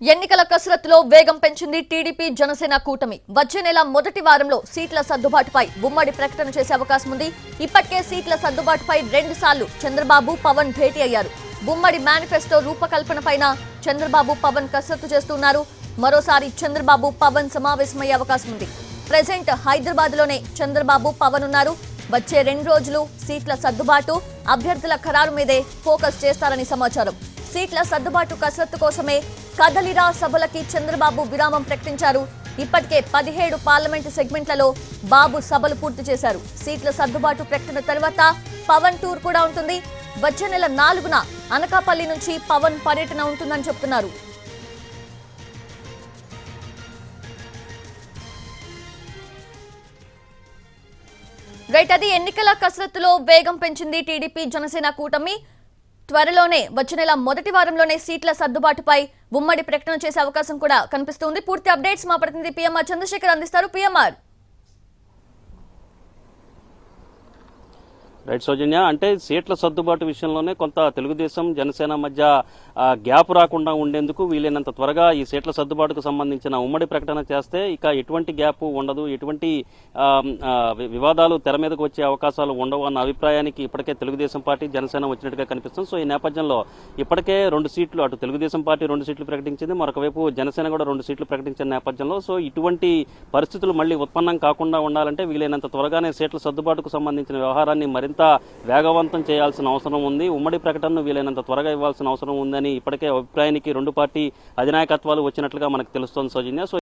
ఎన్నికల కసరత్తులో వేగం పెంచింది టీడీపీ జనసేన కూటమి. వచ్చే నెల మొదటి వారంలో సీట్ల సర్దుబాటుపై ఉమ్మడి ప్రకటన చేసే అవకాశం ఉంది. ఇప్పటికే సీట్ల సర్దుబాటుపై 2 సార్లు చంద్రబాబు, పవన్ భేటీ అయ్యారు. ఉమ్మడి మేనిఫెస్టో రూపకల్పనపైన చంద్రబాబు, పవన్ కసరత్తు చేస్తున్నారు. మరోసారి చంద్రబాబు, పవన్ సమావేశమయ్యే అవకాశం ఉంది. ప్రెజెంట్ హైదరాబాద్ లోనే చంద్రబాబు, పవన్ ఉన్నారు. వచ్చే 2 రోజులు సీట్ల సర్దుబాటు, అభ్యర్థుల ఖరారు మీదే ఫోకస్ చేస్తారని సమాచారం. సీట్ల సర్దుబాటు కసరత్తు కోసమే కదలిరా సభలకి చంద్రబాబు విరామం ప్రకటించారు. ఇప్పటికే 17 పార్లమెంటు సెగ్మెంట్లలో బాబు సభలు పూర్తి చేశారు. సీట్ల సర్దుబాటు ప్రకటన తర్వాత పవన్ టూర్ కూడా ఉంటుంది. వచ్చే నెల 4న అనకాపల్లి నుంచి పవన్ పర్యటన ఉంటుందని చెప్తున్నారు. రైట్, అది ఎన్నికల కసరత్తులో వేగం పెంచింది టీడీపీ జనసేన కూటమి. త్వరలోనే వచ్చే నెల మొదటి వారంలోనే సీట్ల సర్దుబాటుపై ఉమ్మడి ప్రకటన చేసే అవకాశం కూడా కనిపిస్తుంది. పూర్తి అప్డేట్స్ మా ప్రతినిధి పిఎంఆర్ చంద్రశేఖర్ అందిస్తారు. పిఎంఆర్. రైట్ సౌజన్య, అంటే సీట్ల సర్దుబాటు విషయంలోనే కొంత తెలుగుదేశం జనసేన మధ్య గ్యాప్ రాకుండా ఉండేందుకు వీలైనంత త్వరగా ఈ సీట్ల సర్దుబాటుకు సంబంధించిన ఉమ్మడి ప్రకటన చేస్తే ఇక ఎటువంటి గ్యాప్ ఉండదు, ఎటువంటి వివాదాలు తెర మీదకు వచ్చే అవకాశాలు ఉండవు అన్న అభిప్రాయానికి ఇప్పటికే తెలుగుదేశం పార్టీ, జనసేన వచ్చినట్టుగా కనిపిస్తుంది. సో ఈ నేపథ్యంలో ఇప్పటికే 2 సీట్లు, అటు తెలుగుదేశం పార్టీ 2 సీట్లు ప్రకటించింది, మరొక వైపు జనసేన కూడా 2 సీట్లు ప్రకటించిన నేపథ్యంలో సో ఇటువంటి పరిస్థితులు మళ్లీ ఉత్పన్నం కాకుండా ఉండాలంటే వీలైనంత త్వరగానే సీట్ల సర్దుబాటుకు సంబంధించిన వ్యవహారాన్ని మరింత వేగవంతం చేయాల్సిన అవసరం ఉంది. ఉమ్మడి ప్రకటనను వీలైనంత త్వరగా ఇవ్వాల్సిన అవసరం ఉందని ఇప్పటికే అభిప్రాయానికి 2 పార్టీ అధినాయకత్వాలు వచ్చినట్లుగా మనకు తెలుస్తోంది సౌజన్య. సో